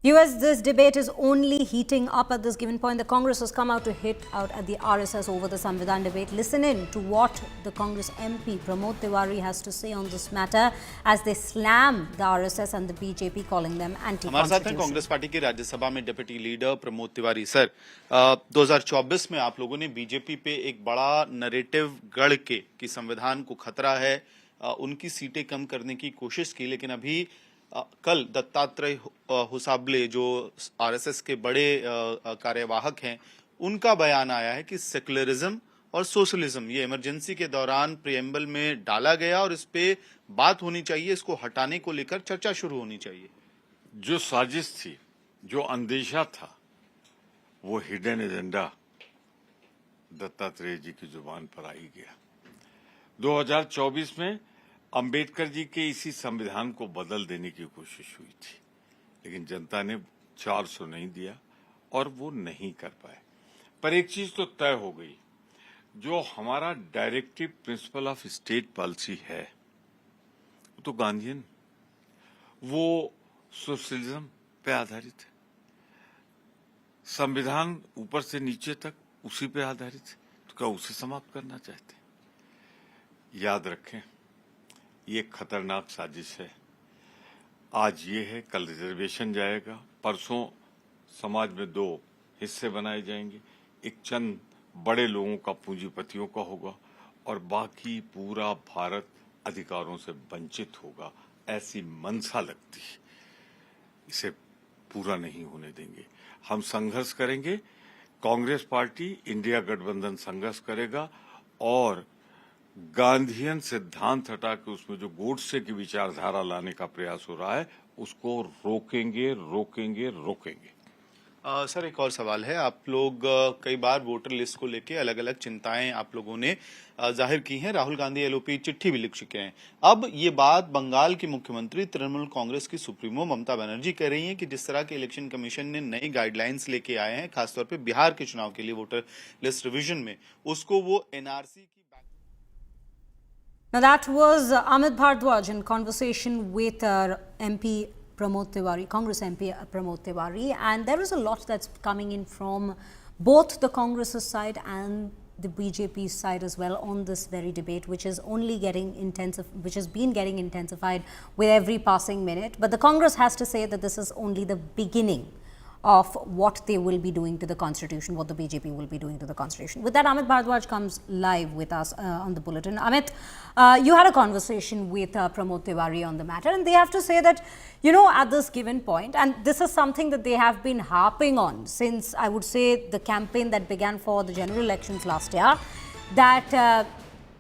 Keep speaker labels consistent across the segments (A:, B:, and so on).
A: This debate is only heating up at this given point. The Congress has come out to hit out at the RSS over the Samvidhan debate. Listen in to what the Congress MP Pramod Tiwari has to say on this matter as they slam the RSS and the BJP, calling them anti-constitutional.
B: हमारे साथ हैं Congress party के राज्यसभा में deputy leader Pramod Tiwari. Sir, 2024 में आप लोगों ने BJP पे एक बड़ा नैरेटिव गढ़ के कि संविधान को खतरा है, उनकी सीटें कम करने की कोशिश की, लेकिन अभी कल दत्तात्रेय होसाबले जो आरएसएस के बड़े कार्यवाहक हैं, उनका बयान आया है कि सेकुलरिज्म और सोशलिज्म ये इमरजेंसी के दौरान प्रीएम्बल में डाला गया और इस पे बात होनी चाहिए, इसको हटाने को लेकर चर्चा शुरू होनी चाहिए।
C: जो साजिश थी, जो अंदेशा था, वो हिडन एजेंडा दत्तात्रेय जी की जुबान पर आ ही गया। 2024 में अंबेडकर जी के इसी संविधान को बदल देने की कोशिश हुई थी, लेकिन जनता ने 400 नहीं दिया और वो नहीं कर पाए। पर एक चीज तो तय हो गई, जो हमारा directive principle of state policy है वो तो गांधीयन, वो सोशलिज्म पे आधारित है। संविधान ऊपर से नीचे तक उसी पे आधारित है, तो क्या उसे समाप्त करना चाहते हैं? याद रखें, ये खतरनाक साजिश है। आज ये है, कल रिजर्वेशन जाएगा, परसों समाज में 2 हिस्से बनाए जाएंगे, एक चंद बड़े लोगों का, पूंजीपतियों का होगा और बाकी पूरा भारत अधिकारों से वंचित होगा। ऐसी मंशा लगती है, इसे पूरा नहीं होने देंगे। हम संघर्ष करेंगे, कांग्रेस पार्टी इंडिया गठबंधन संघर्ष करेगा और गांधीयन सिद्धांत हटा के उसमें जो गोडसे की विचारधारा लाने का प्रयास हो रहा है, उसको रोकेंगे रोकेंगे रोकेंगे।
B: सर, एक और सवाल है। आप लोग कई बार वोटर लिस्ट को लेके अलग अलग चिंताएं आप लोगों ने जाहिर की हैं, राहुल गांधी एलओपी चिट्ठी भी लिख चुके हैं। अब ये बात बंगाल की मुख्यमंत्री, तृणमूल कांग्रेस की सुप्रीमो ममता बनर्जी कह रही हैं कि जिस तरह के इलेक्शन कमीशन ने नई गाइडलाइंस लेके आए हैं, खासतौर पर बिहार के चुनाव के लिए वोटर लिस्ट रिविजन में, उसको वो एनआरसी की।
A: Now that was Amit Bhardwaj in conversation with MP Pramod Tiwari, Congress MP Pramod Tiwari, and there is a lot that's coming in from both the Congress's side and the BJP side as well on this very debate, which is only getting which has been getting intensified with every passing minute. But the Congress has to say that this is only the beginning of what they will be doing to the Constitution, what the BJP will be doing to the Constitution. With that, Amit Bhardwaj comes live with us on the bulletin. Amit, you had a conversation with Pramod Tiwari on the matter, and they have to say that, you know, at this given point, and this is something that they have been harping on since, I would say, the campaign that began for the general elections last year, that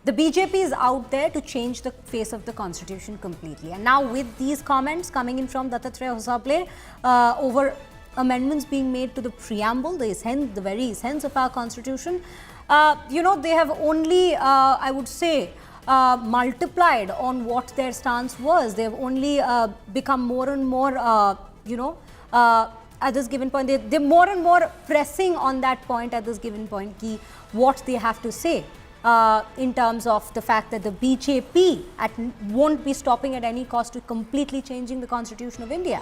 A: the BJP is out there to change the face of the Constitution completely. And now with these comments coming in from Dattatreya Hosable over amendments being made to the preamble, the very essence of our Constitution, you know, they have only, I would say, multiplied on what their stance was. They have only become more and more, you know, at this given point, they're more and more pressing on that point at this given point, ki what they have to say in terms of the fact that the BJP won't be stopping at any cost to completely changing the Constitution of India.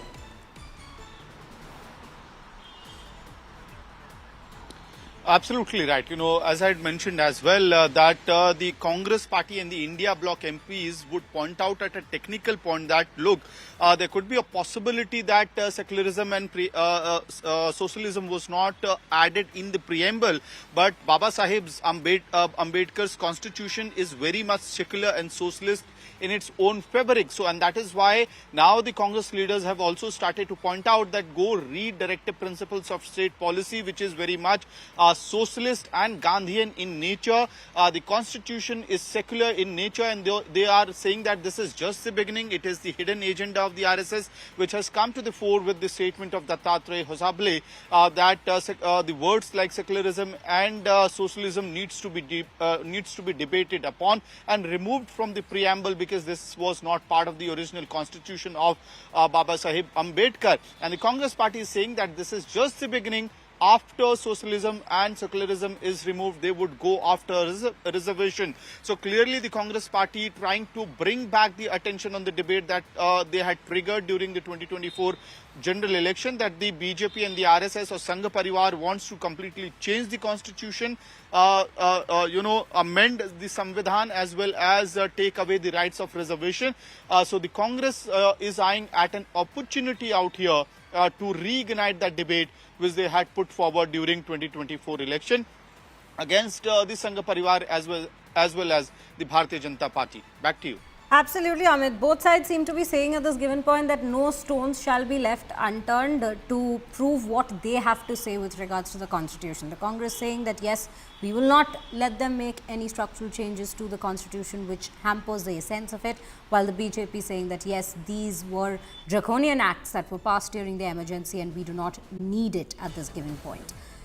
B: Absolutely right. You know, as I had mentioned as well, that the Congress party and the India bloc MPs would point out at a technical point that, look, there could be a possibility that secularism and socialism was not added in the preamble, but Baba Saheb's Ambedkar's constitution is very much secular and socialist in its own fabric. So, and that is why now the Congress leaders have also started to point out that go read directive principles of state policy, which is very much socialist and Gandhian in nature. The constitution is secular in nature, and they are saying that this is just the beginning. It is the hidden agenda of the RSS, which has come to the fore with the statement of Dattatreya Hosable that the words like secularism and socialism needs to be debated upon and removed from the preamble, because this was not part of the original constitution of Baba Saheb Ambedkar. And the Congress party is saying that this is just the beginning. after socialism and secularism is removed, they would go after reservation. So clearly the Congress party trying to bring back the attention on the debate that they had triggered during the 2024 general election, that the BJP and the RSS or Sangha Parivar wants to completely change the constitution, amend the Samvidhan as well as take away the rights of reservation. So the Congress is eyeing at an opportunity out here to reignite that debate which they had put forward during 2024 election against the Sangha Parivar as well as the Bharatiya Janata Party. Back to you.
A: Absolutely, Amit. Both sides seem to be saying at this given point that no stones shall be left unturned to prove what they have to say with regards to the constitution. The Congress saying that yes, we will not let them make any structural changes to the constitution which hampers the essence of it, while the BJP saying that yes, these were draconian acts that were passed during the emergency and we do not need it at this given point.